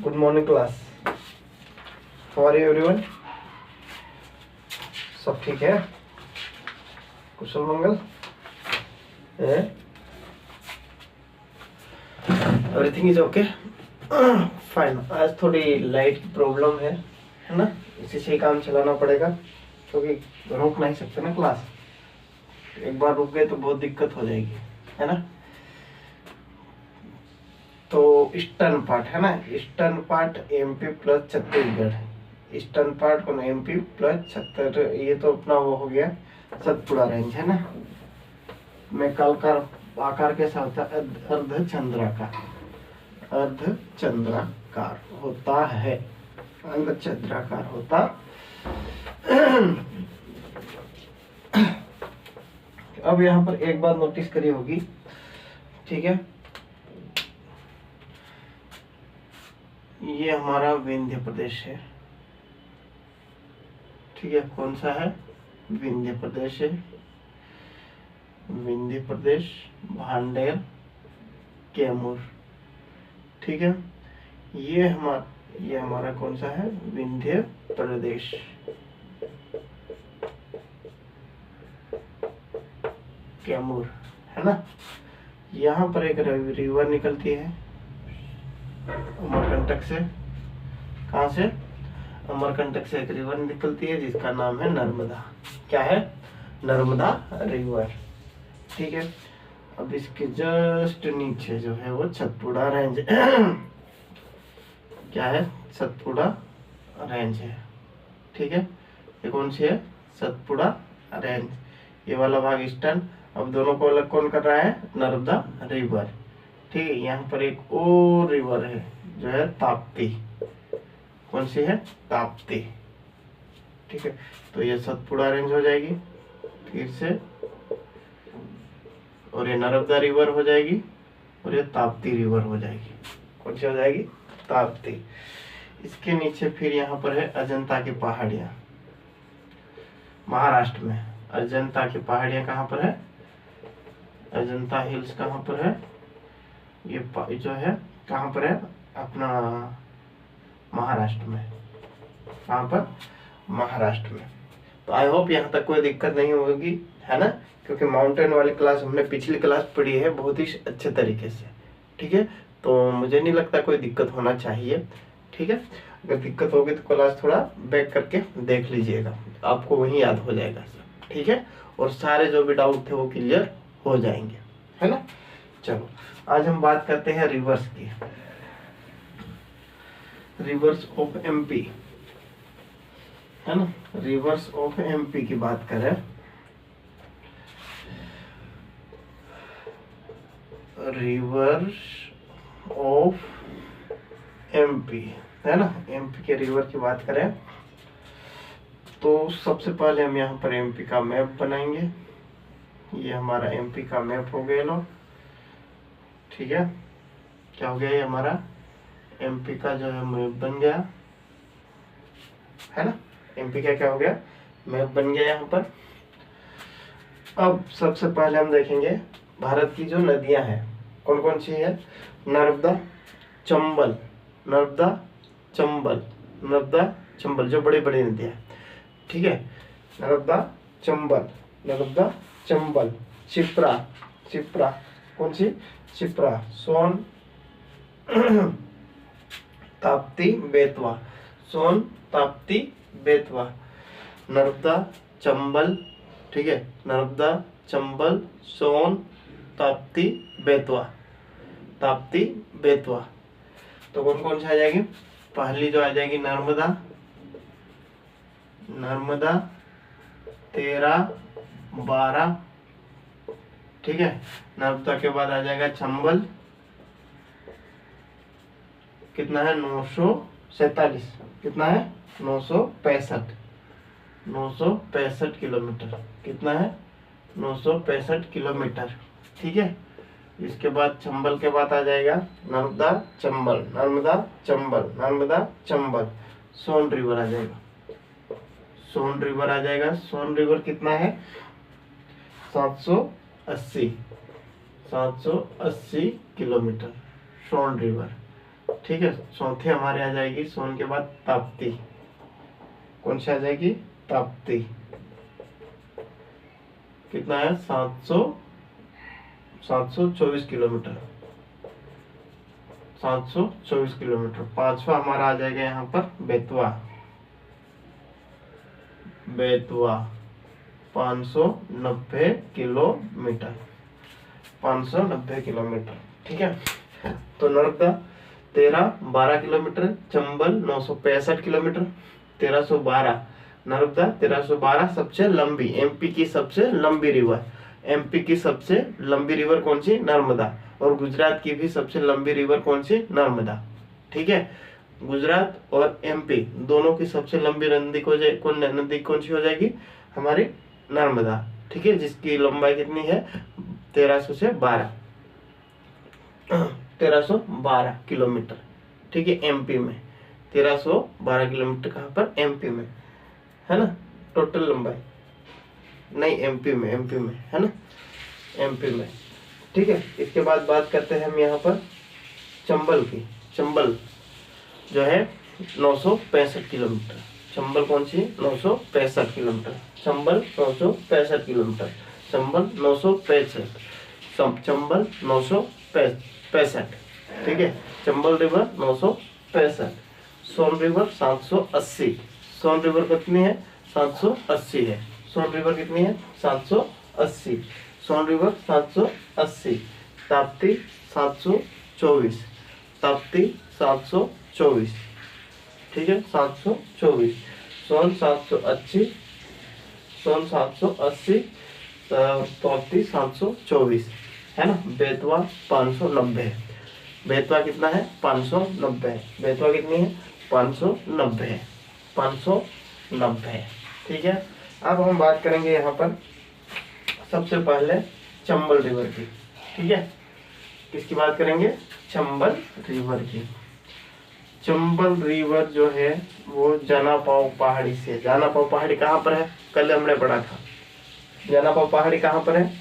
Good morning class. How are you everyone? सब ठीक है? कुशल मंगल है? Everything is okay? फाइन। आज थोड़ी लाइट की प्रॉब्लम है ना, इसी से ही काम चलाना पड़ेगा क्योंकि रोक नहीं सकते ना क्लास। एक बार रुक गए तो बहुत दिक्कत हो जाएगी, है ना। तो ईस्टर्न पार्ट है ना, eastern part MP plus Chhattisgarh, eastern part कौन एमपी प्लस छत्तीसगढ़, ये तो अपना वो हो गया सतपुड़ा रेंज है ना। मैं कल का आकार कैसा होता है? अर्धचंद्राकार, अर्धचंद्राकार होता है, अर्धचंद्राकार होता। अब यहाँ पर एक बात नोटिस करी होगी, ठीक है, ये हमारा विंध्य प्रदेश है, ठीक है। कौन सा है? विंध्य प्रदेश है, विंध्य प्रदेश, भांडेर, कैमूर, ठीक है। ये हमारा कौन सा है? विंध्य प्रदेश। कैमूर है ना। यहाँ पर एक रिवर निकलती है अमरकंटक से। कहाँ से? अमरकंटक से एक रिवर निकलती है जिसका नाम है नर्मदा। क्या है? नर्मदा रिवर, ठीक है। अब इसके जस्ट नीचे जो है वो सतपुड़ा रेंज क्या है? सतपुड़ा रेंज है, ठीक है। ये कौन सी है? सतपुड़ा रेंज। ये वाला भाग ईस्टर्न। अब दोनों को अलग कौन कर रहा है? नर्मदा रिवर, ठीक है। यहाँ पर एक और रिवर है जो है ताप्ती। कौन सी है? ताप्ती, ठीक है। तो ये सतपुड़ा रेंज हो जाएगी फिर से, और ये नर्मदा रिवर हो जाएगी, और ये ताप्ती रिवर हो जाएगी। कौन सी हो जाएगी? ताप्ती। इसके नीचे फिर यहाँ पर है अजंता की पहाड़ियाँ, महाराष्ट्र में। अजंता की पहाड़ियाँ कहाँ पर है? अजंता हिल्स कहाँ पर है? ये जो है कहाँ पर है? अपना महाराष्ट्र में। कहाँ पर? महाराष्ट्र में। तो आई होप यहाँ तक कोई दिक्कत नहीं होगी, है ना, क्योंकि माउंटेन वाली क्लास हमने पिछली क्लास पढ़ी है बहुत ही अच्छे तरीके से, ठीक है। तो मुझे नहीं लगता कोई दिक्कत होना चाहिए, ठीक है। अगर दिक्कत होगी तो क्लास थोड़ा बैक करके देख लीजिएगा, आपको वहीं याद हो जाएगा सब, ठीक है। और सारे जो भी डाउट थे वो क्लियर हो जाएंगे, है ना। चलो आज हम बात करते हैं रिवर्स की, रिवर्स ऑफ एमपी, है ना। रिवर्स ऑफ एमपी की बात करें, रिवर्स ऑफ एमपी, है ना। एमपी के रिवर की बात करें तो सबसे पहले हम यहाँ पर एमपी का मैप बनाएंगे। ये हमारा एमपी का मैप हो गया लो, ठीक है। क्या हो गया? ये हमारा एमपी का जो है मैप बन गया, है ना। एमपी का क्या हो गया? मैप बन गया यहाँ पर। अब सबसे पहले हम देखेंगे भारत की जो नदियां हैं कौन कौन सी है। नर्मदा, चंबल, नर्मदा, चंबल, नर्मदा, चंबल, जो बड़ी बड़ी नदियां, ठीक है। नर्मदा, चंबल, नर्मदा, चंबल, क्षिप्रा, क्षिप्रा, कौन सी? क्षिप्रा, सोन, ताप्ती, बेतवा, सोन, ताप्ती, बेतवा, नर्मदा, चंबल, ठीक है। नर्मदा, चंबल, सोन, ताप्ती, बेतवा, ताप्ती, बेतवा। तो कौन कौन सी आ जाएगी? पहली जो आ जाएगी नर्मदा, नर्मदा 13, 12, ठीक है। नर्मदा के बाद आ जाएगा चंबल, कितना है? 947, कितना है? 965, 965 किलोमीटर, कितना है? 965 किलोमीटर, ठीक है। इसके बाद चंबल के बाद आ जाएगा नर्मदा, चंबल, नर्मदा, चंबल, नर्मदा, चंबल, सोन रिवर आ जाएगा, सोन रिवर आ जाएगा। सोन रिवर कितना है? 780, 780 किलोमीटर सोन रिवर। ठीक है, चौथे हमारे आ जाएगी सोन के बाद ताप्ती। कौन सी आ जाएगी? ताप्ती। कितना है? 724 किलोमीटर। 724 किलोमीटर। पांचवा हमारा आ जाएगा यहाँ पर बेतवा। बेतवा 590 किलोमीटर। 590 किलोमीटर। ठीक है, तो नर्मदा 1312 किलोमीटर, चंबल 965 किलोमीटर। 1312 नर्मदा 1312 सबसे लंबी, एमपी की सबसे लंबी रिवर। एमपी की सबसे लंबी रिवर कौन सी? नर्मदा। और गुजरात की भी सबसे लंबी रिवर कौन सी? नर्मदा। ठीक है, गुजरात और एमपी दोनों की सबसे लंबी नदी कौन सी हो जाएगी? हमारी नर्मदा। ठीक है, जिसकी लंबाई कितनी है? 1312 किलोमीटर। ठीक है, एमपी में 1312 किलोमीटर। कहाँ पर? एमपी में, है ना, टोटल लंबाई। नहीं, एमपी में है ना, एमपी में। ठीक है, इसके बाद बात करते हैं हम यहाँ पर चंबल की। चंबल जो है 965 किलोमीटर। चंबल कौन सी? 965 किलोमीटर। चंबल 965 किलोमीटर। चंबल 965। चंबल 965। ठीक है, चंबल रिवर 965। सोन रिवर 780। सोन रिवर कितनी है? 780 है। सोन रिवर कितनी है? 780। सोन रिवर 780। ताप्ती 724। ताप्ती 724। ठीक है, 724। सोन 780। सोन 780। ताप्ती 724, है ना। बेतवा 590 है। बेतवा कितना है? 590 है। बेतवा कितनी है? 590 है। 590 है। ठीक है, अब हम बात करेंगे यहाँ पर सबसे पहले चंबल रिवर की। ठीक है, किसकी बात करेंगे? चंबल रिवर की। चंबल रिवर जो है वो जानापाव पहाड़ी से। जानापाव पहाड़ी कहाँ पर है? कल हमने पढ़ा था। जानापाव पहाड़ी कहाँ पर है?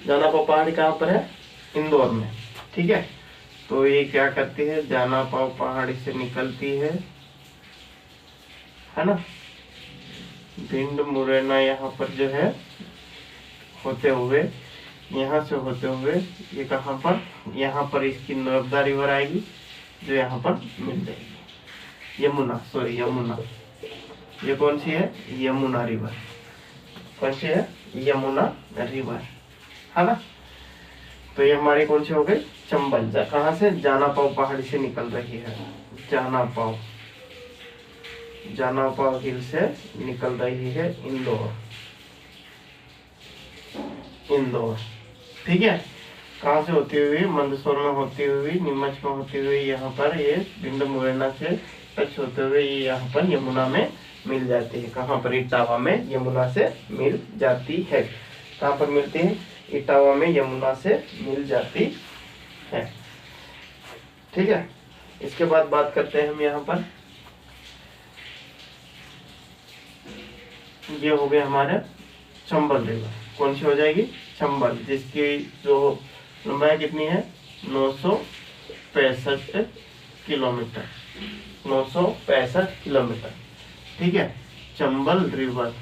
जानापाव पहाड़ी कहाँ पर है? इंदौर में। ठीक है, तो ये क्या करती है? जानापाव पहाड़ी से निकलती है ना, भिंड मुरैना यहाँ पर जो है होते हुए, यहाँ से होते हुए ये कहाँ पर? यहाँ पर इसकी नर्मदा रिवर आएगी जो यहाँ पर मिल जाएगी। यमुना। ये कौन सी है? यमुना रिवर। कौन सी है? यमुना रिवर, है ना। तो ये हमारी कौन सी हो गई? चंबल। कहाँ से? जानापाव पहाड़ी से निकल रही है। जानापाव हिल से निकल रही है इंदौर। ठीक है, कहाँ से होती हुई? मंदसौर में होती हुई, नीमच में होती हुई, यहाँ पर ये भिंड मुरैना से टच होते हुए ये यहाँ पर यमुना में मिल जाती है। कहाँ पर? इटावा में यमुना से मिल जाती है। कहाँ पर मिलती है? इटावा में यमुना से मिल जाती है। ठीक है, इसके बाद बात करते हैं हम यहाँ पर, ये हो गए हमारे चंबल रिवर। कौन सी हो जाएगी? चंबल, जिसकी जो लंबाई कितनी है? 965 किलोमीटर। 965 किलोमीटर। ठीक है, चंबल रिवर।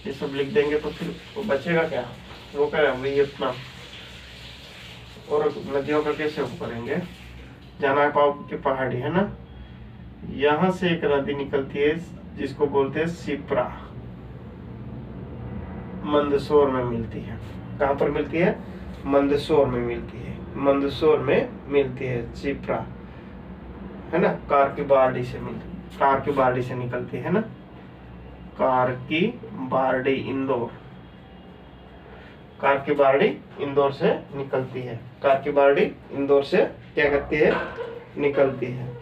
ये सब लिख देंगे तो फिर वो बचेगा क्या? वो क्या वही अपना, और नदियों का कैसे वो करेंगे? जानापाव की पहाड़ी है ना, यहाँ से एक नदी निकलती है जिसको बोलते हैं सिप्रा। मंदसौर में मिलती है। कहाँ पर मिलती है? मंदसौर में मिलती है। मंदसौर में मिलती है सिप्रा, है ना। कार की बारडी से निकलती है ना। कार की बारडी इंदौर। कार की बारडी इंदौर से निकलती है। कार की बारडी इंदौर से क्या करती है? निकलती है।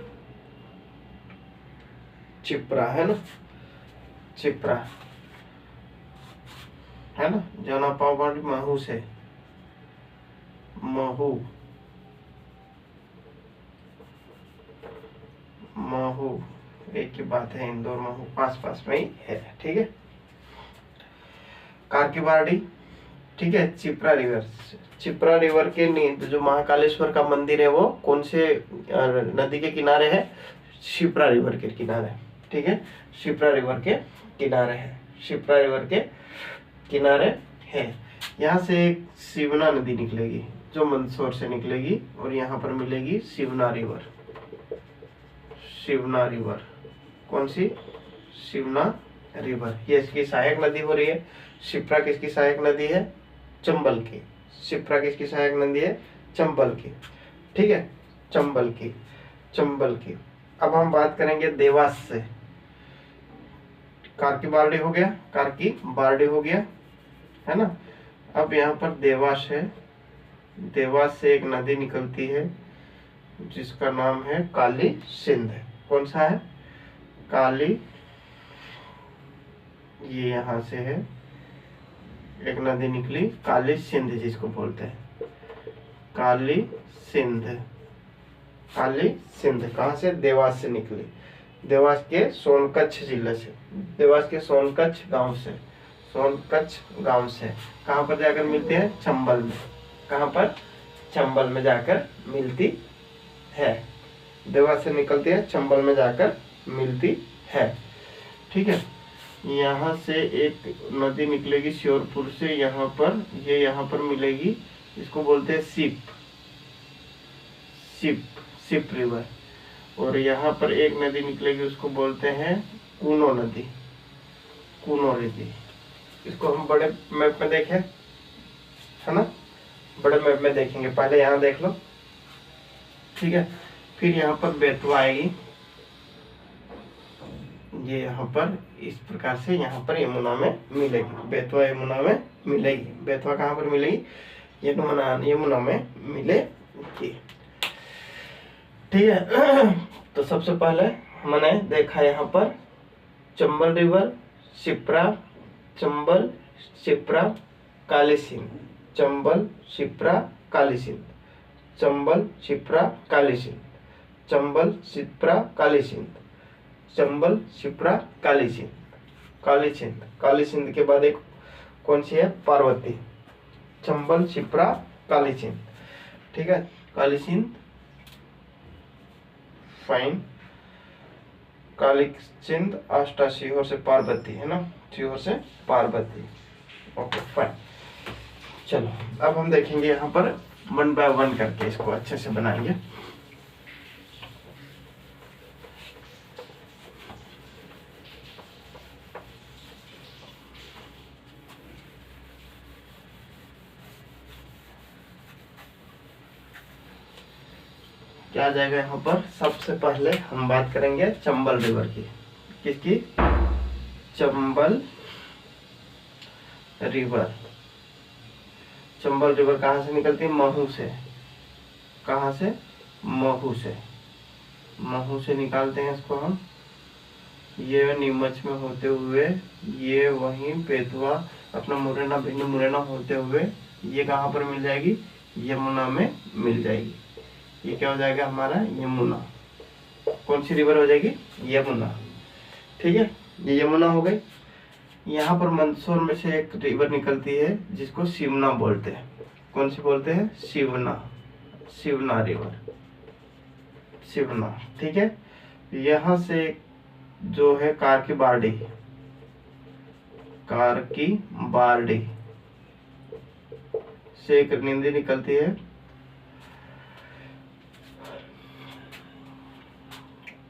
चिप्रा, है ना, चिप्रा, है ना। जानापाव पहाड़ी महू से, महू एक ही बात है। इंदौर महू पास में ही है। ठीक है, कार की बारडी ठीक है, क्षिप्रा रिवर। क्षिप्रा रिवर के जो महाकालेश्वर का मंदिर है वो कौन से नदी के किनारे है? क्षिप्रा रिवर के किनारे। ठीक है, क्षिप्रा रिवर के किनारे है, क्षिप्रा रिवर के किनारे है। यहाँ से एक शिवना नदी निकलेगी जो मंदसौर से निकलेगी और यहाँ पर मिलेगी शिवना रिवर। शिवना रिवर, कौन सी? शिवना रिवर, ये इसकी सहायक नदी हो रही है। क्षिप्रा किसकी सहायक नदी है? चंबल की। क्षिप्रा किसकी सहायक नदी है? चंबल की। ठीक है, चंबल की, चंबल की। अब हम बात करेंगे देवास से। कार्की बारडी हो गया, कार्की बारडी हो गया, है ना। अब यहाँ पर देवास है, देवास से एक नदी निकलती है जिसका नाम है काली सिंध। कौन सा है? काली, ये यहाँ से है एक नदी निकली काली सिंध जिसको बोलते हैं, काली सिंध। काली सिंध कहाँ से? देवास से निकली, देवास के सोनकच्छ जिले से, देवास के सोनकच्छ गांव से, सोनकच्छ गांव से। कहाँ पर जाकर मिलती है? चंबल में। कहाँ पर? चंबल में जाकर मिलती है। देवास से निकलती है, चंबल में जाकर मिलती है। ठीक है, यहाँ से एक नदी निकलेगी श्योरपुर से, यहाँ पर, ये यहाँ पर मिलेगी, इसको बोलते हैं सिप, सिप, सिप रिवर। और यहाँ पर एक नदी निकलेगी उसको बोलते हैं कूनो नदी, कूनो नदी। इसको हम बड़े मैप में देखें, है ना, बड़े मैप में देखेंगे। पहले यहाँ देख लो, ठीक है। फिर यहाँ पर बेतवा आएगी, ये यहाँ पर इस प्रकार से यहाँ पर यमुना में मिलेगी, बेतवा यमुना में मिलेगी। बेतवा कहाँ पर मिलेगी? यमुना, यमुना में मिलेगी। ठीक है, तो सबसे पहले मैंने देखा यहाँ पर चंबल रिवर, क्षिप्रा, चंबल, क्षिप्रा, काली सिंध, चंबल, क्षिप्रा, काली सिंध, चंबल, क्षिप्रा, काली सिंध, चंबल, क्षिप्रा, काली सिंध, चंबल, क्षिप्रा, काली सिंध, काली सिंध। काली सिंध के बाद एक कौन सी है? पार्वती। चंबल, क्षिप्रा, काली सिंध। ठीक है, काली सिंध, फाइन। काली सिंध अष्टा सीहोर से पार्वती, है ना, सीहोर से पार्वती। Okay fine. चलो अब हम देखेंगे यहाँ पर 1 बाय 1 करके इसको अच्छे से बनाएंगे। क्या आ जाएगा यहाँ पर? सबसे पहले हम बात करेंगे चंबल रिवर की। किसकी? चंबल रिवर। चंबल रिवर कहाँ से निकलती है? महू से। कहाँ से? महू से। महू से निकालते हैं इसको हम, ये नीमच में होते हुए, ये वहीं बेतवा अपना मुरैना, भिंड मुरैना होते हुए ये कहाँ पर मिल जाएगी? यमुना में मिल जाएगी। ये क्या हो जाएगा हमारा? यमुना। कौन सी रिवर हो जाएगी? यमुना। ठीक है, ये यमुना हो गई। यहाँ पर मंदसौर में से एक रिवर निकलती है जिसको शिवना बोलते हैं। कौन सी बोलते हैं? शिवना, शिवना रिवर, शिवना। ठीक है, यहाँ से जो है कार्की बारडी, कार्की बारडी से एक नदी निकलती है,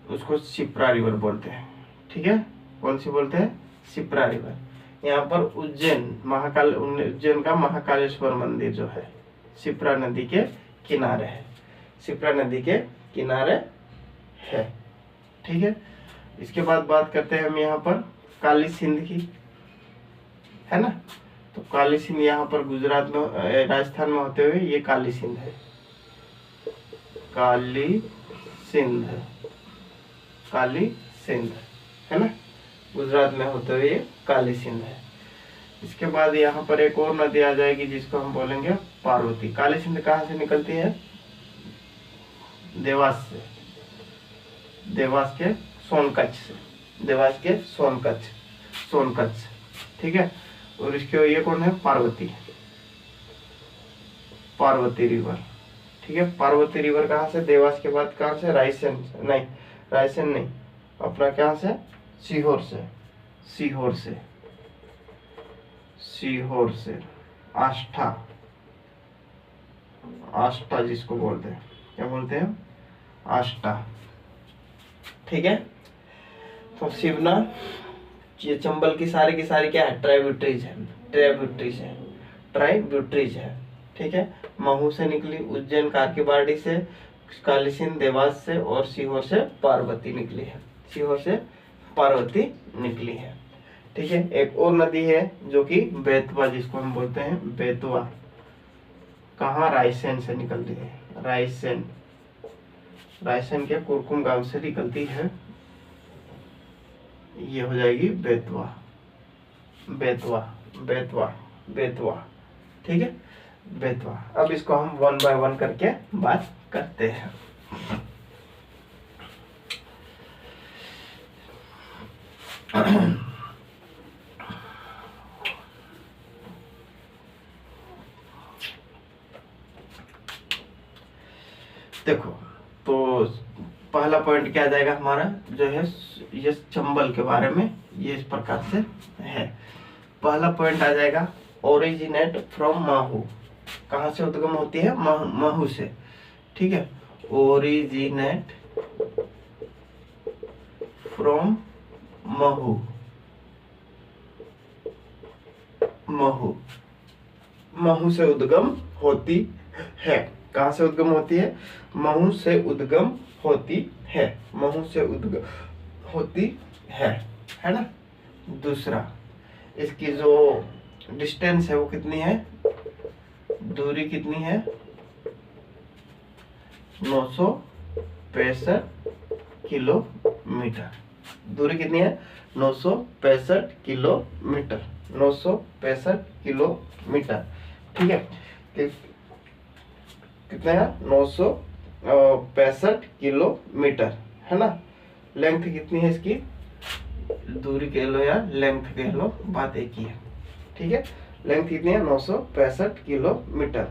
उसको क्षिप्रा रिवर बोलते हैं। ठीक है, कौन सी बोलते हैं? क्षिप्रा रिवर। यहाँ पर उज्जैन का महाकालेश्वर मंदिर जो है क्षिप्रा नदी के किनारे है, क्षिप्रा नदी के किनारे है। ठीक है, इसके बाद बात करते हैं हम यहाँ पर काली सिंध की, है ना। तो काली सिंध यहाँ पर गुजरात में, राजस्थान में होते हुए ये काली सिंध है, काली सिंध, काली सिंध, है ना, गुजरात में होते हुए ये काली सिंध है। इसके बाद यहाँ पर एक और नदी आ जाएगी जिसको हम बोलेंगे पार्वती। काली सिंध कहाँ से निकलती है? देवास से, देवास के सोनकच्छ से, देवास के सोनकच्छ, सोनकच्छ। ठीक है, और इसके ये कौन है? पार्वती, पार्वती रिवर। ठीक है, पार्वती रिवर कहाँ से, देवास के बाद कहाँ से, रायसेन नहीं, रायसेन नहीं, अपना कहाँ से, सीहोर से, सीहोर से, सीहोर से, आष्ठा, आष्ठा जिसको बोलते हैं, क्या बोलते हैं, आष्ठा। ठीक है, तो शिवना, ये चंबल की सारी क्या है, ट्राइब्यूटरीज है, ट्राइब्यूटरीज है, ट्राइब्यूटरीज है। ठीक है, महू से निकली, उज्जैन काठीबाड़ी से, कालीसिंध देवास से, और सीहोर से पार्वती निकली है, सीहोर से पार्वती निकली है। ठीक है, एक और नदी है जो कि बेतवा, जिसको हम बोलते हैं बेतवा, कहाँ, रायसेन से निकलती है, रायसेन, रायसेन के कुरकुम गांव से निकलती है, ये हो जाएगी बेतवा, बेतवा, बेतवा, बेतवा। ठीक है, बेतवा। अब इसको हम 1 बाय 1 करके बात करते हैं। देखो, तो पहला पॉइंट क्या आ जाएगा हमारा, जो है ये चंबल के बारे में, ये इस प्रकार से है। पहला पॉइंट आ जाएगा, ओरिजिनेट फ्रॉम महू, कहाँ से उद्गम होती है, महू से। ठीक है, ओरिजिनेट फ्रॉम महू, महू, महू से उद्गम होती है। कहाँ से उद्गम होती है, महू से उद्गम होती है, महू से उद्गम होती है ना। दूसरा, इसकी जो डिस्टेंस है वो कितनी है, दूरी कितनी है, 965 किलोमीटर, दूरी कितनी है, 965 किलोमीटर, 965 किलोमीटर। ठीक है, कितना है, 965 किलोमीटर, है ना। लेंथ कितनी है इसकी, दूरी कह लो या लेंथ कह लो, बात एक ही है। ठीक है, लेंथ कितनी है, 965 किलोमीटर।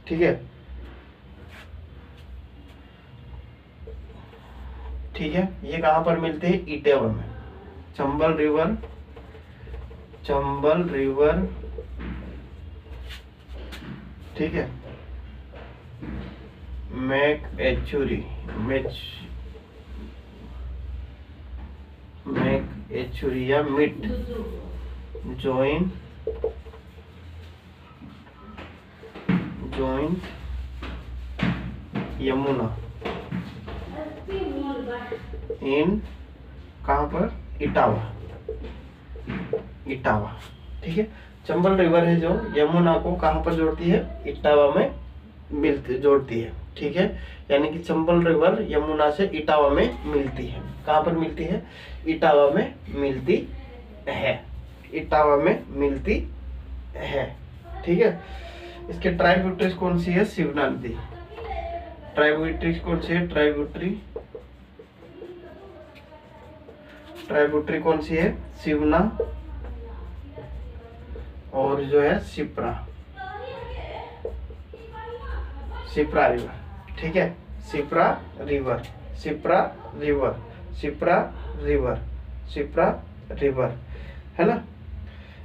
ठीक है, ठीक है, ये कहाँ पर मिलते हैं, इटावा में, चंबल रिवर, चंबल रिवर। ठीक है, मेक एचुरी, मेक एचुरी या मिट join यमुना इन, कहाँ पर, इटावा, इटावा। ठीक है, चंबल रिवर है जो यमुना को कहाँ पर जोड़ती है, इटावा में मिलती, जोड़ती है। ठीक है, यानी कि चंबल रिवर यमुना से इटावा में मिलती है। कहाँ पर मिलती है, इटावा में मिलती है, इटावा में मिलती है। ठीक है, इसके ट्राइब्यूटरीज कौन सी है, शिवना नदी। ट्राइब्यूटरीज कौन सी है, ट्राइब्यूटरी कौन सी है, शिवना और जो है शिप्रा, शिप्रा रिवर। ठीक है, Shipra river, Shipra river, Shipra river, Shipra river, है ना।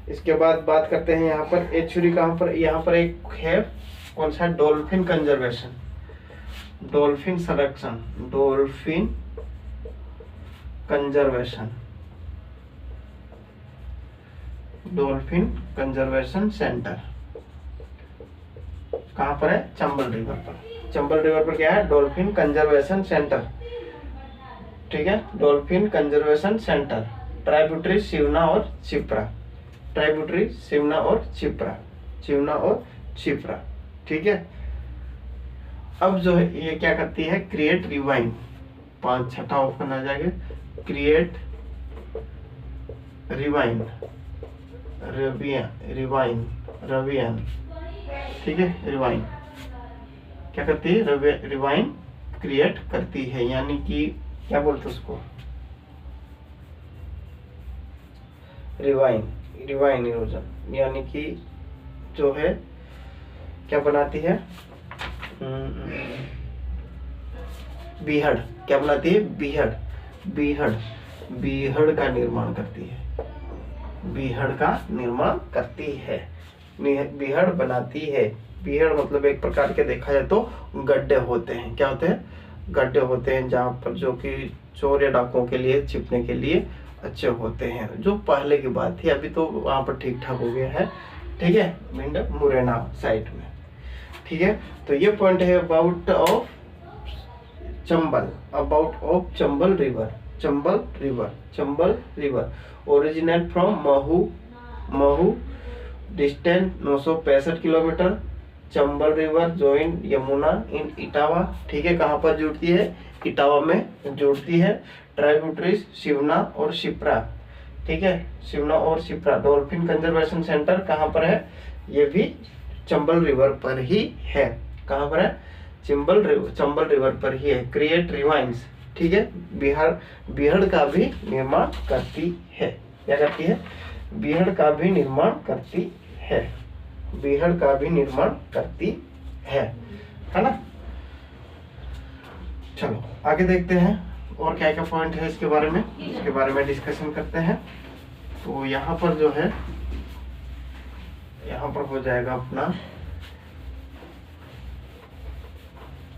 इसके बाद बात करते हैं यहाँ पर एचुरी, कहाँ पर, यहाँ पर एक है कौन सा, डॉल्फिन कंजर्वेशन, डॉल्फिन संरक्षण, dolphin conservation, dolphin conservation centre. कहाँ पर है, चंबल रिवर पर। चंबल रिवर पर क्या है, डॉल्फिन कंजर्वेशन सेंटर। ठीक है, dolphin conservation centre, tributary Shivna और शिप्रा, ट्राइब्यूटरी शिवना और शिप्रा, शिवना और शिप्रा। ठीक है, अब जो है ये क्या करती है, क्रिएट रिवाइन, 5 छठा ऑप्शन आ जाएगा, क्रिएट रिवाइन, रिवाइन, रवियन। ठीक है, रिवाइन क्या करती है, रिवाइन क्रिएट करती है, यानी कि क्या बोलते हैं उसको, रिवाइन, रिवाइन इरोजन, यानी कि जो है क्या बनाती है? बीहड़। क्या बनाती है? बीहड़। बीहड़, बीहड़ का निर्माण करती है। बीहड़ का निर्माण करती है, बीहड़ बनाती है। बीहड़ मतलब एक प्रकार के देखा जाए तो गड्ढे होते हैं। क्या होते हैं? गड्ढे होते हैं, जहाँ पर जो कि चोर या डाकुओं के लिए छिपने के लिए अच्छे होते हैं। जो पहले की बात थी, अभी तो वहाँ पर ठीक ठाक हो गया है। ठीक है, भिंड मुरैना साइड में। ठीक है, तो ये पॉइंट है about of Chambal, about of Chambal river. Chambal river, Chambal river originate from Mhow, Mhow distance 965 kilometre. Chambal river join Yamuna in Etawah. ठीक है, कहाँ पर जुड़ती है? इटावा में जुड़ती है। ट्राइब्यूटरीज शिवना और शिप्रा। ठीक है, शिवना और शिप्रा। डॉल्फिन कंजर्वेशन सेंटर कहाँ पर है? ये भी चंबल रिवर पर ही है। कहाँ पर है? चंबल रिवर पर ही है। क्रिएट रिवाइंस। ठीक है, बीहड़ का भी निर्माण करती है। क्या करती है? बीहड़ का भी निर्माण करती है। बीहड़ का भी निर्माण करती है ना। चलो आगे देखते हैं और क्या क्या पॉइंट है इसके बारे में, इसके बारे में डिस्कशन करते हैं। तो यहाँ पर जो है, यहाँ पर हो जाएगा अपना,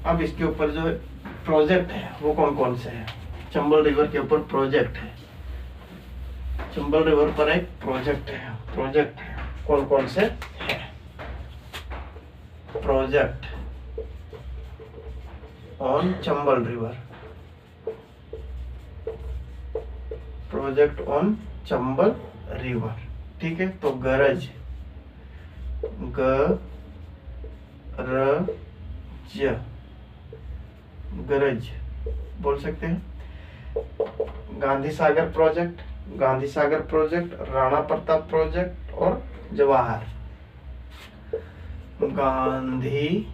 अब इसके ऊपर जो प्रोजेक्ट है वो कौन कौन से है? चंबल रिवर के ऊपर प्रोजेक्ट है। चंबल रिवर पर एक प्रोजेक्ट है। प्रोजेक्ट कौन कौन से है? Project on Chambal river, project on Chambal river. ठीक है, तो गरज, गरज बोल सकते हैं। Gandhi Sagar project, Gandhi Sagar project, Rana Pratap project और जवाहर। गांधी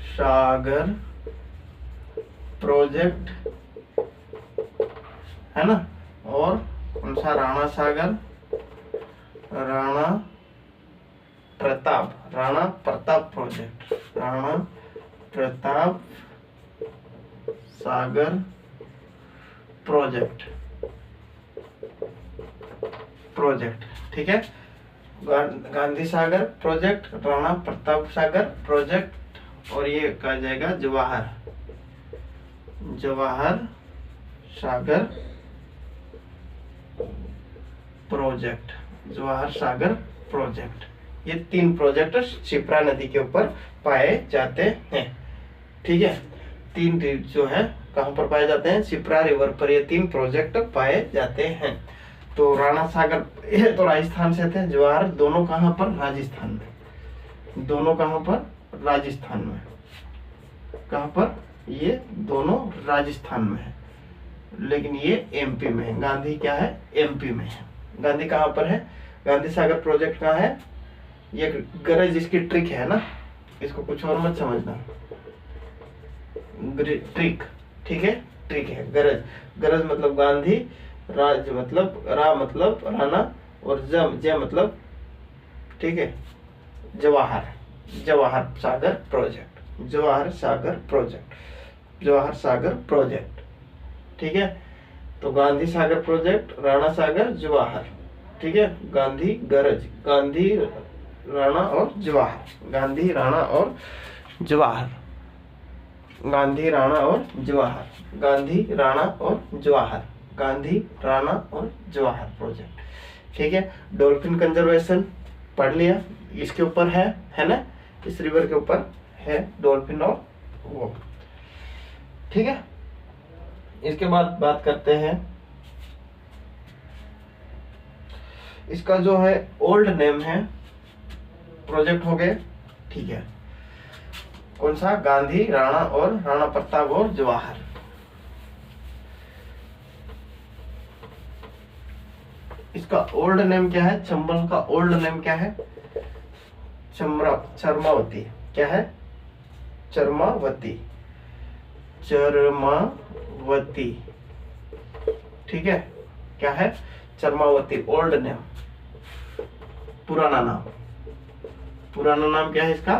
सागर प्रोजेक्ट है ना, और कौन सा? राणा सागर, राणा प्रताप प्रोजेक्ट, राणा प्रताप सागर प्रोजेक्ट। ठीक है, गांधी सागर प्रोजेक्ट, राणा प्रताप सागर प्रोजेक्ट, और ये कहा जाएगा जवाहर सागर प्रोजेक्ट। जवाहर सागर प्रोजेक्ट, ये 3 प्रोजेक्ट शिप्रा नदी के ऊपर पाए जाते हैं। ठीक है, 3 जो है कहाँ पर पाए जाते हैं? शिप्रा रिवर पर ये 3 प्रोजेक्ट पाए जाते हैं। तो राणा सागर ये तो राजस्थान से थे, जवाहर दोनों कहाँ पर? राजस्थान में। दोनों कहाँ पर? राजस्थान में। कहाँ पर? ये दोनों राजस्थान में है, लेकिन ये एमपी में है। गांधी क्या है? एमपी में है। गांधी कहाँ पर है? गांधी सागर प्रोजेक्ट कहाँ है? ये गरज इसकी ट्रिक है ना, इसको कुछ और मत समझना। ट्रिक, ठीक है, ट्रिक है। गरज, गरज मतलब गांधी, राज मतलब रा मतलब राणा, और ज मतलब, ठीक है, Jawahar Sagar project, Jawahar Sagar project, Jawahar Sagar project. ठीक है, तो गांधी सागर प्रोजेक्ट, राणा सागर, जवाहर। ठीक है, गांधी गरज, गांधी राणा और जवाहर, गांधी राणा और जवाहर, गांधी राणा और जवाहर, गांधी राणा और जवाहर, गांधी राणा और जवाहर प्रोजेक्ट। ठीक है, डॉल्फिन कंजर्वेशन पढ़ लिया, इसके ऊपर है ना, इस रिवर के ऊपर है डॉल्फिन और वो। ठीक है, इसके बाद बात करते हैं इसका जो है ओल्ड नेम है, प्रोजेक्ट हो गए। ठीक है, कौन सा? गांधी राणा और राणा प्रताप और जवाहर। इसका ओल्ड नेम क्या है? चंबल का ओल्ड नेम क्या है? चरमावती। क्या है? चरमावती, चरमावती। ठीक है, क्या है? चरमावती, ओल्ड नेम, पुराना नाम, पुराना नाम क्या है इसका?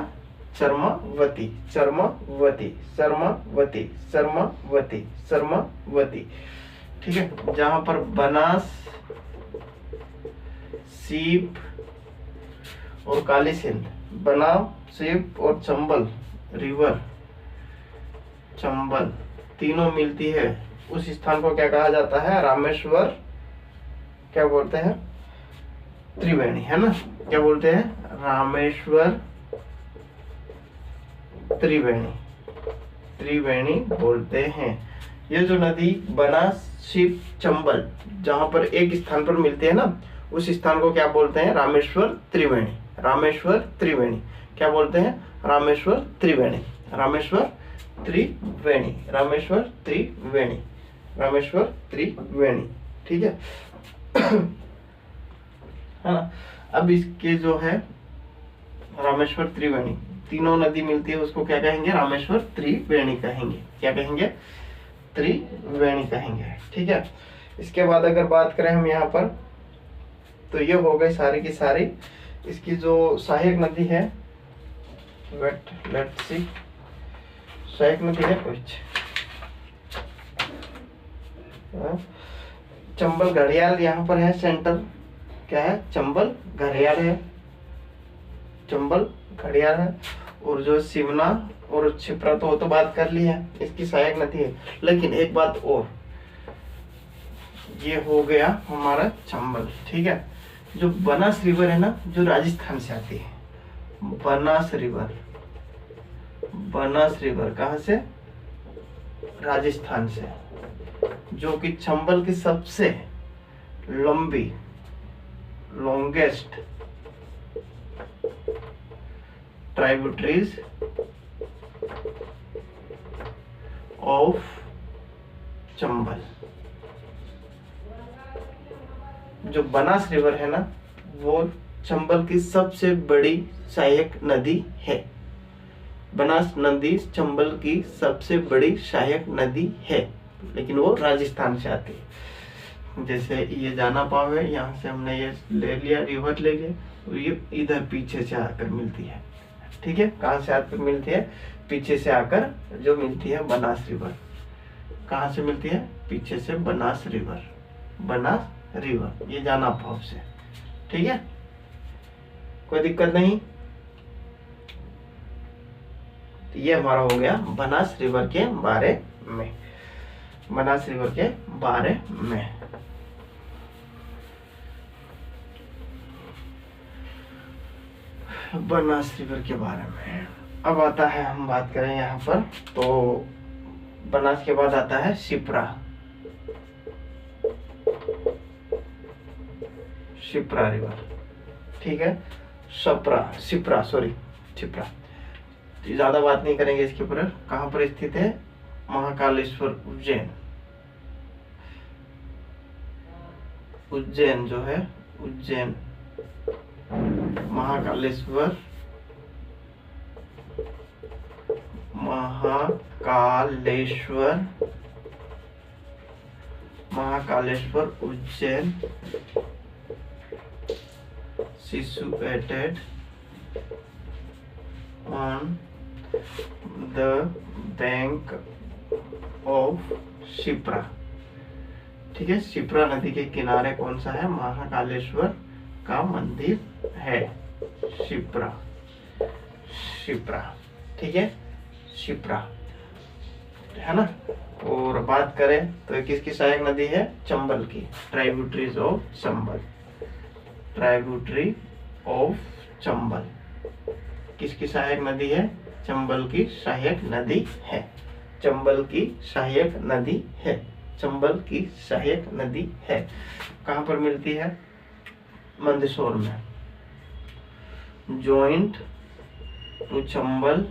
चर्मवती, चर्मवती, चर्मवती, चर्मवती, चर्मवती। ठीक है, जहां पर बनास, सीप और काली सिंध, बनास, सीप और चंबल रिवर, चंबल तीनों मिलती है, उस स्थान को क्या कहा जाता है? रामेश्वर, क्या बोलते हैं? त्रिवेणी, है ना? क्या बोलते हैं? रामेश्वर त्रिवेणी, त्रिवेणी बोलते हैं। ये जो नदी बनास, सीप, चंबल जहां पर एक स्थान पर मिलते हैं ना, उस स्थान को क्या बोलते हैं? रामेश्वर त्रिवेणी, रामेश्वर त्रिवेणी। क्या बोलते हैं? रामेश्वर त्रिवेणी, रामेश्वर त्रिवेणी, रामेश्वर त्रिवेणी, रामेश्वर त्रिवेणी। ठीक है है ना? अब इसके जो है रामेश्वर त्रिवेणी, तीनों नदी मिलती है, उसको क्या कहेंगे? रामेश्वर त्रिवेणी कहेंगे। क्या कहेंगे? त्रिवेणी कहेंगे। ठीक है, इसके बाद अगर बात करें हम यहाँ पर, तो ये हो गई सारी की सारी इसकी जो सहायक नदी है। लेट्स सी, सहायक नदी है कुछ, चंबल घड़ियाल यहाँ पर है सेंटर, क्या है? चंबल घड़ियाल है, चंबल घड़ियाल है। और जो सिवना और छिप्रा तो वो तो बात कर ली है, इसकी सहायक नदी है। लेकिन एक बात और, ये हो गया हमारा चंबल। ठीक है, जो बनास रिवर है ना, जो राजस्थान से आती है, बनास रिवर, बनास रिवर कहाँ से? राजस्थान से, जो कि चंबल की सबसे लंबी, लॉन्गेस्ट ट्राइब्यूटरीज ऑफ चंबल। जो बनास रिवर है ना, वो चंबल की सबसे बड़ी सहायक नदी है। बनास नदी चंबल की सबसे बड़ी सहायक नदी है, लेकिन वो राजस्थान से आती है। जैसे ये जाना पाव है, यहाँ से हमने ये ले लिया, रिवर ले लिया, और ये इधर पीछे से आकर मिलती है। ठीक है, कहाँ से आकर मिलती है? पीछे से आकर जो मिलती है बनास रिवर। कहाँ से मिलती है? पीछे से बनास रिवर, बनास रिवर, ये जाना पाव से। ठीक है, कोई दिक्कत नहीं। तो ये हमारा हो गया बनास रिवर के बारे में, बनास रिवर के बारे में। बनास रिवर के बारे में अब आता है, हम बात करें यहाँ पर, तो बनास के बाद आता है शिप्रा, शिप्रा रिवर। ठीक है, शिप्रा, शिप्रा, सॉरी, शिप्रा। ज्यादा बात नहीं करेंगे इसके ऊपर। कहाँ पर स्थित है? महाकालेश्वर, उज्जैन। उज्जैन जो है, Ujjain, Mahakaleshwar, Mahakaleshwar, Mahakaleshwar Ujjain, situated on the bank of Shipra. ठीक है, शिप्रा नदी के किनारे कौन सा है? महाकालेश्वर का मंदिर है, शिप्रा, शिप्रा। ठीक है, शिप्रा, है ना? और बात करें तो किसकी सहायक नदी है? चंबल की, tributaries of Chambal, tributary of Chambal किसकी सहायक नदी है? चंबल की सहायक नदी है, चंबल की सहायक नदी है, चंबल की सहायक नदी है। कहाँ पर मिलती है? मंदसौर में, जॉइंट टू चंबल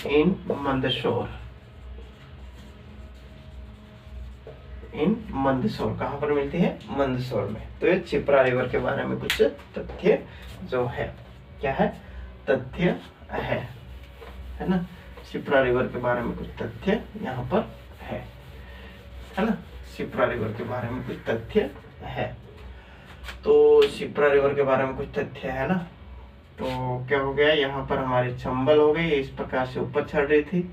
इन मंदसौर, इन मंदसौर। कहाँ पर मिलती है? मंदसौर में। तो ये शिप्रा रिवर के बारे में कुछ तथ्य जो है, क्या है? तथ्य है ना? शिप्रा रिवर के बारे में कुछ तथ्य यहाँ पर है ना? शिप्रा रिवर के बारे में कुछ तथ्य है। तो शिप्रा रिवर के बारे में कुछ तथ्य है ना। तो क्या हो गया, यहाँ पर हमारी चंबल हो गई, इस प्रकार से ऊपर चढ़ रही थी,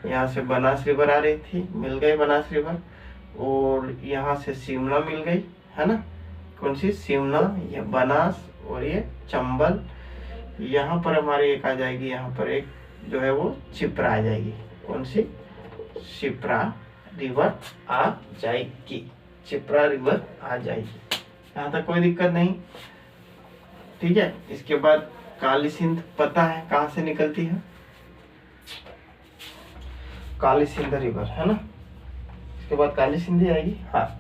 यहाँ से बनास रिवर आ रही थी, मिल गई बनास रिवर, और यहाँ से सिमला मिल गई, है ना। कौन सी, सिमला, ये बनास और ये चंबल। यहाँ पर हमारी एक आ जाएगी, यहाँ पर एक जो है वो शिप्रा आ जाएगी। कौन सी, शिप्रा रिवर आ जाएगी, शिप्रा रिवर आ जाएगी। यहाँ तक कोई दिक्कत नहीं, ठीक है। इसके बाद काली सिंध पता है कहाँ से निकलती है, काली सिंध रिवर, है ना। इसके बाद काली सिंध आएगी, हाँ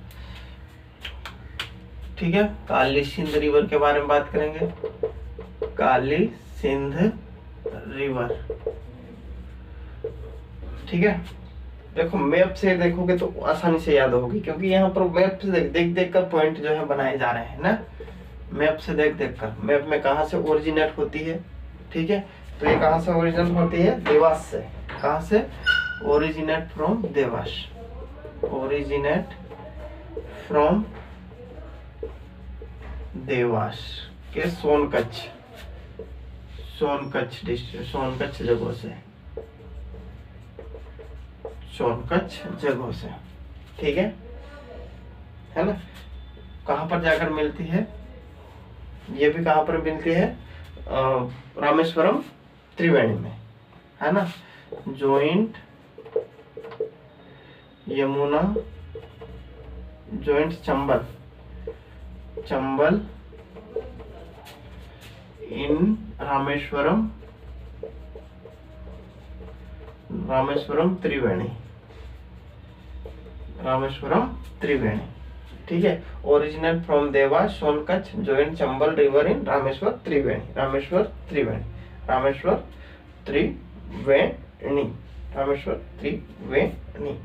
ठीक है। काली सिंध रिवर के बारे में बात करेंगे, काली सिंध रिवर, ठीक है। देखो मैप से देखोगे तो आसानी से याद होगी, क्योंकि यहाँ पर मैप से देख देख कर पॉइंट जो है बनाए जा रहे हैं ना, मैप से देख देख कर। मैप में कहाँ से ओरिजिनेट होती है, ठीक है। तो ये कहाँ से ओरिजिनेट होती है, देवास से। कहाँ से, originate from Dewas, originate from Dewas के सोनकच्छ, सोनकच्छ डिस्ट्रिक्ट, सोनकच्छ जगहों से, सोनकच्छ जगहों से, ठीक है ना। कहाँ पर जाकर मिलती है, ये भी कहाँ पर मिलती है, रामेश्वरम त्रिवेणी में, है ना। Joint Yamuna, joint Chambal, Chambal in Rameshwaram, Rameshwaram Triveni, Rameshwaram Triveni, ठीक है। Originate from Dewas, Sonkatch, joint Chambal river in Rameshwar Triveni, Rameshwar Triveni, Rameshwar Triveni, Rameshwar Triveni,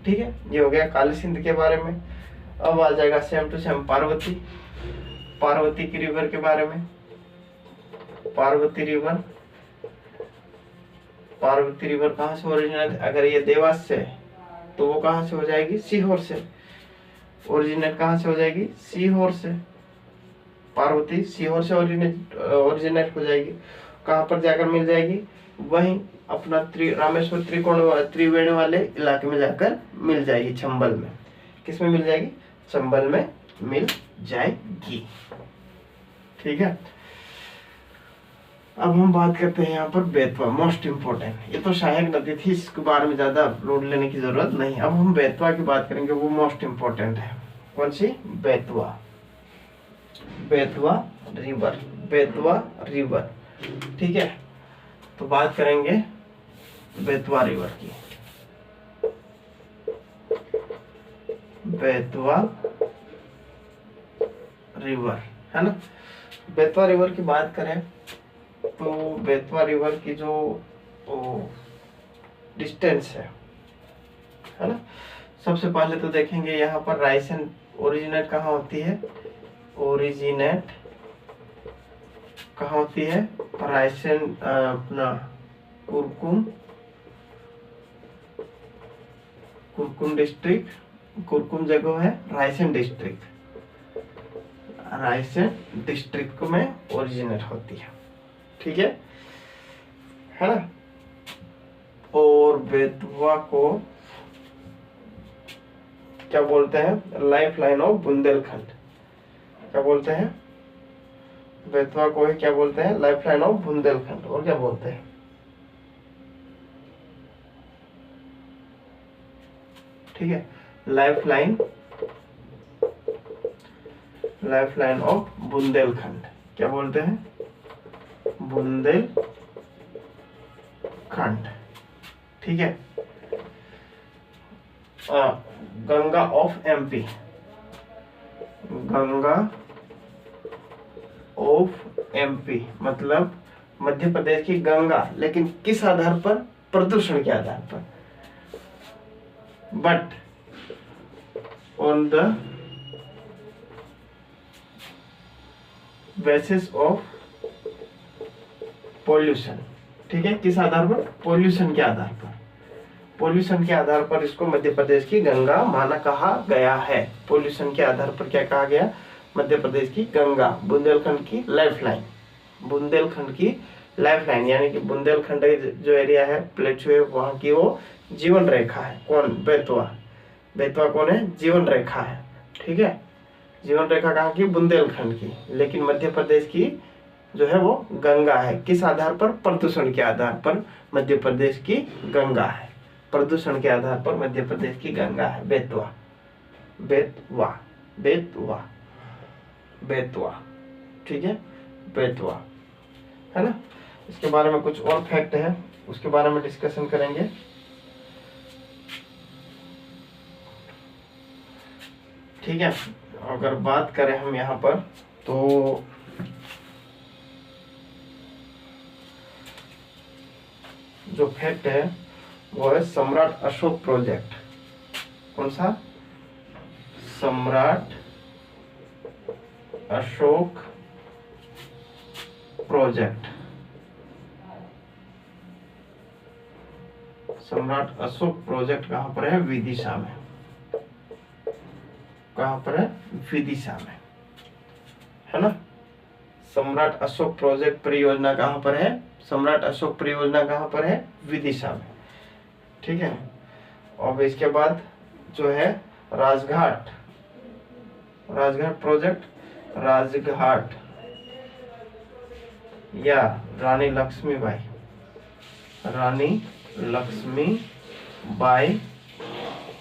ठीक है। ये हो गया काली सिंध के बारे में। अब आ जाएगा same to same Parvati, Parvati की रिवर के बारे में। पार्वती रिवर, पार्वती रिवर कहाँ से ओरिजिनेट, अगर ये देवास से तो वो कहाँ से हो जाएगी, सीहोर से। ओरिजिनेट कहाँ से हो जाएगी, सीहोर से। पार्वती सीहोर से ओरिजिनेट हो जाएगी। कहाँ पर जाकर मिल जाएगी, वहीं अपना रामेश्वर त्रिवेणी वाले इलाके में जाकर मिल जाएगी, चंबल में। किस में मिल जाएगी, चंबल में मिल जाएगी, ठीक है। अब हम बात करते हैं यहाँ पर बेतवा, मोस्ट इम्पोर्टेंट। ये तो सहायक नदी थी, इसके बारे में ज्यादा लोड लेने की जरूरत नहीं। अब हम बेतवा की बात करेंगे, वो मोस्ट इम्पोर्टेंट है। कौन सी, बेतवा, बेतवा रिवर, बेतवा रिवर, ठीक है। तो बात करेंगे बेतवा रिवर की, बेतवा रिवर, है ना। बेतवा रिवर की बात करें तो बेतवा रिवर की जो डिस्टेंस है ना। सबसे पहले तो देखेंगे यहाँ पर रायसेन ओरिजिनेट कहाँ होती है, ओरिजिनेट कहाँ होती है, रायसेन अपना कुरकुम, कुरकुम डिस्ट्रिक्ट, कुरकुम जगह है रायसेन डिस्ट्रिक्ट, रायसेन डिस्ट्रिक्ट में ओरिजिनेट होती है, ठीक है ना। और बेतवा को क्या बोलते हैं, लाइफ लाइन ऑफ बुंदेलखंड। क्या बोलते हैं, बेतवा को ही क्या बोलते हैं, लाइफ लाइन ऑफ बुंदेलखंड। और क्या बोलते हैं, ठीक है, life line, life line of Bundelkhand. क्या बोलते हैं, बुंदेलखंड, ठीक है। Ganga of MP, Ganga of MP मतलब मध्य प्रदेश की गंगा, लेकिन किस आधार पर, प्रदूषण के आधार पर, but on the basis of pollution, ठीक है। किस आधार पर, पॉल्यूशन के आधार पर, पॉल्यूशन के आधार पर इसको मध्य प्रदेश की गंगा माना कहा गया है। पॉल्यूशन के आधार पर क्या कहा गया, मध्य प्रदेश की गंगा, बुंदेलखंड की लाइफलाइन, बुंदेलखंड की लाइफलाइन, यानी कि बुंदेलखंड जो एरिया है प्लेटू है, वहां की वो जीवन रेखा है। कौन? बेतवा। बेतवा कौन है? जीवन रेखा है। ठीक है, जीवन रेखा कहाँ की? बुंदेलखंड की। लेकिन मध्य प्रदेश की जो है वो गंगा है। किस आधार पर? प्रदूषण के आधार पर मध्य प्रदेश की गंगा है। प्रदूषण के आधार पर मध्य प्रदेश की गंगा है बेतवा। बेतवा, बेतवा, बेतवा। ठीक है, बेतवा, है ना। इसके बारे में कुछ और फैक्ट है, उसके बारे में डिस्कशन करेंगे। ठीक है, अगर बात करें हम यहाँ पर तो जो फैक्ट है वो है सम्राट अशोक प्रोजेक्ट। कौन सा? सम्राट अशोक प्रोजेक्ट। सम्राट अशोक प्रोजेक्ट कहां पर है? विदिशा में। कहां पर है? विदिशा में, है ना। सम्राट अशोक प्रोजेक्ट परियोजना कहां पर है? सम्राट अशोक परियोजना कहां पर है? विदिशा में। ठीक है, और इसके बाद जो है राजघाट, राजघाट प्रोजेक्ट, राजघाट या रानी लक्ष्मीबाई, रानी लक्ष्मीबाई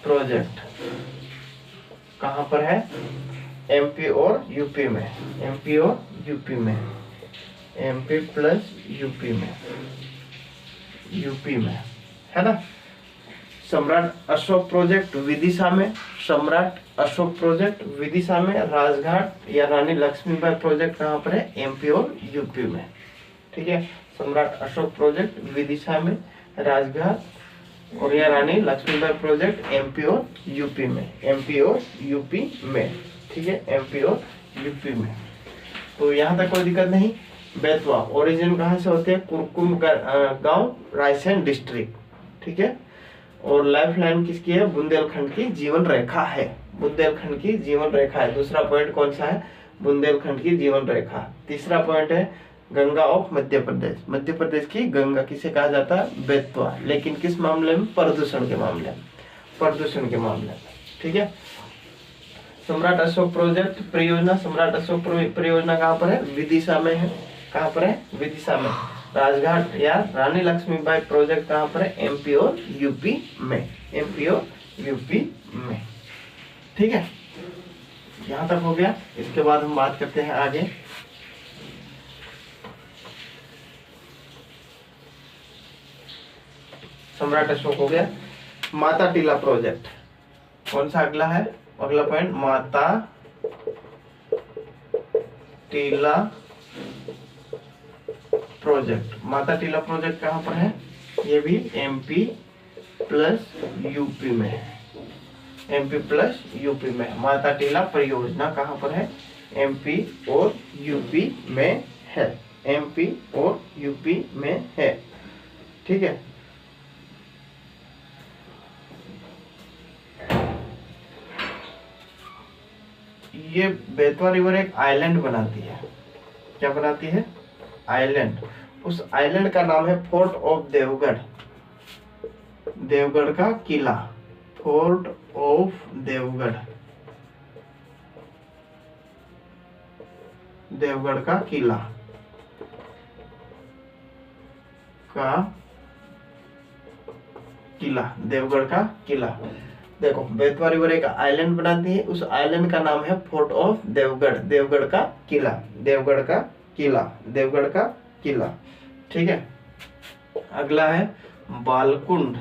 प्रोजेक्ट कहां पर है? एमपी और यूपी में। एमपी और यूपी में, एमपी प्लस यूपी में, यूपी में, है ना। सम्राट अशोक प्रोजेक्ट विदिशा में, सम्राट अशोक प्रोजेक्ट विदिशा में। राजघाट या रानी लक्ष्मीबाई प्रोजेक्ट कहां पर है? एमपी और यूपी में। ठीक है, सम्राट अशोक प्रोजेक्ट विदिशा में, राजघाट और या रानी लक्ष्मीबाई प्रोजेक्ट एमपी और यूपी में, एमपी और यूपी में। ठीक है, एमपी और यूपी में। तो यहाँ तक कोई दिक्कत नहीं। बेतवा ओरिजिन कहाँ से होते हैं? कुरकुम गांव, रायसेन डिस्ट्रिक्ट। ठीक है, और लाइफ लाइन किसकी है? बुंदेलखंड की जीवन रेखा है। बुंदेलखंड की जीवन रेखा है। दूसरा पॉइंट कौन सा है? बुंदेलखंड की जीवन रेखा। तीसरा पॉइंट है गंगा ऑफ मध्य प्रदेश। मध्य प्रदेश की गंगा किसे कहा जाता है? बेतवा। लेकिन किस मामले में? प्रदूषण के मामले में, प्रदूषण के मामले में। ठीक है, सम्राट अशोक प्रोजेक्ट परियोजना, सम्राट अशोक परियोजना कहाँ पर है? विदिशा में है। कहाँ पर है? विदिशा में। राजघाट या रानी लक्ष्मीबाई प्रोजेक्ट कहाँ पर है? एमपी और यूपी में, एमपी और यूपी में। ठीक है, यहाँ तक हो गया। इसके बाद हम बात करते हैं आगे। सम्राट अशोक हो गया। माता टीला प्रोजेक्ट कौन सा अगला है? अगला point Mata Tila project. Mata Tila project कहां पर है? ये भी एमपी प्लस यूपी में है, एमपी प्लस यूपी में। माता टीला परियोजना कहां पर है? एमपी और यूपी में है, एमपी और यूपी में है। ठीक है, ये बेतवा रिवर एक आइलैंड बनाती है। क्या बनाती है? आइलैंड। उस आइलैंड का नाम है फोर्ट ऑफ देवगढ़। देवगढ़ का किला, फोर्ट ऑफ देवगढ़, देवगढ़ का किला का किला, देवगढ़ का किला। देखो, बेतवा रिवर एक आइलैंड बनाती है, उस आइलैंड का नाम है फोर्ट ऑफ देवगढ़, देवगढ़ का किला, देवगढ़ का किला, देवगढ़ का किला। ठीक है, अगला है बालकुंड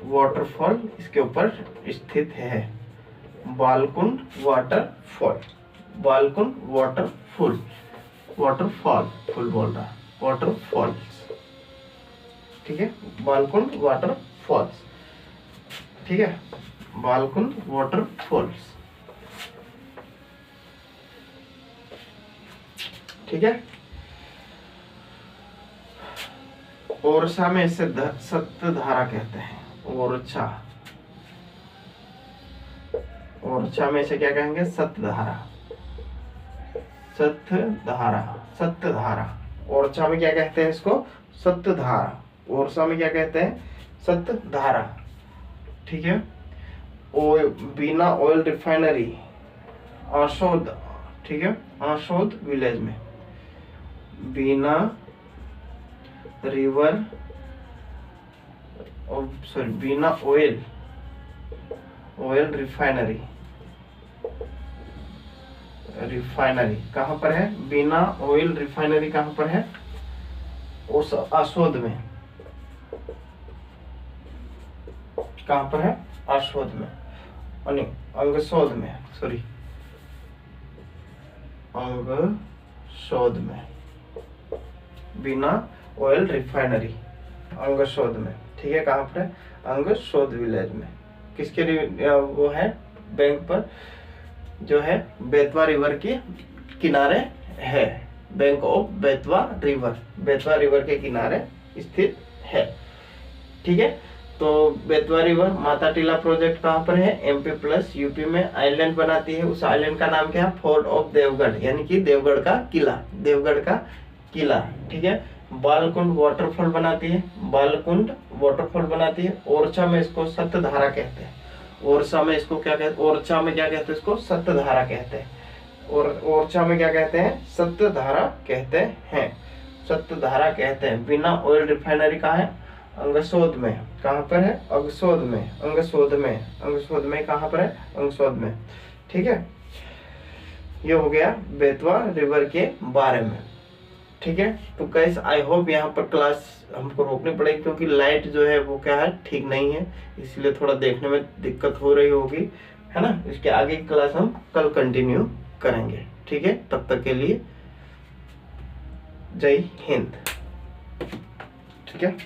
वाटरफॉल, इसके ऊपर स्थित है। Balkund waterfall, Balkund waterfall, waterfall full बोल रहा, वाटरफॉल्स। ठीक है, बालकुंड वाटरफॉल्स। ठीक है, बालकुंड वाटरफॉल्स। ठीक है, ओरछा में इसे सप्तधारा कहते हैं। ओरछा, ओरछा ओरछा में इसे क्या कहेंगे, सत्धारा, सत्धारा, सत्धारा। ओरछा में क्या कहते हैं इसको, सत्धारा। ओरछा में क्या कहते हैं, सत्धारा। ठीक है। बिना ऑयल रिफाइनरी आशोद, ठीक है, आशोद विलेज में, बिना रिवर सॉरी बिना ऑयल, ऑयल रिफाइनरी, रिफाइनरी कहाँ पर है, बिना ऑयल रिफाइनरी कहाँ पर है, उस आशोद में, कहाँ पर है, आशोद में, अंगशोध में, सॉरी अंगशोध में, बिना ऑयल रिफाइनरी अंगशोध में। ठीक है, कहाँ पर है, अंगशोध विलेज में। किसके वो है, बैंक पर जो है बेतवा रिवर के किनारे है, bank of Betwa river, Betwa river के किनारे स्थित है। ठीक है, तो बेतवा रिवर माता टीला प्रोजेक्ट कहाँ पर है, एमपी प्लस यूपी में आइलैंड बनाती है। उस आइलैंड का नाम क्या है, फोर्ट ऑफ देवगढ़, यानी कि देवगढ़ का किला, देवगढ़ का किला। ठीक है, बालकुंड वाटरफॉल बनाती है, बालकुंड वाटरफॉल बनाती है। ओरछा में इसको सत्धारा कहते हैं, ओरछा में इसको क्या कहते हैं, ओरछा में क्या कहते हैं, इसको सत्धारा कहते हैं। और ओरछा में क्या कहते हैं, सत्धारा कहते हैं, सत्धारा कहते हैं। बिना ऑयल रिफाइनरी कहाँ है, अंगशोध में, कहाँ पर है, अंगशोध में, अंगशोध में, अंगशोध में कहाँ पर है, अंगशोध में। ठीक है, ये हो गया बेतवा रिवर के बारे में। ठीक है, तो गाइस आई होप यहाँ पर क्लास हमको रोकनी पड़ेगी क्योंकि लाइट जो है वो क्या है, ठीक नहीं है, इसलिए थोड़ा देखने में दिक्कत हो रही होगी, है ना। इसके आगे की क्लास हम कल कंटिन्यू करेंगे। ठीक है, तब तक के लिए जय हिंद। ठीक है।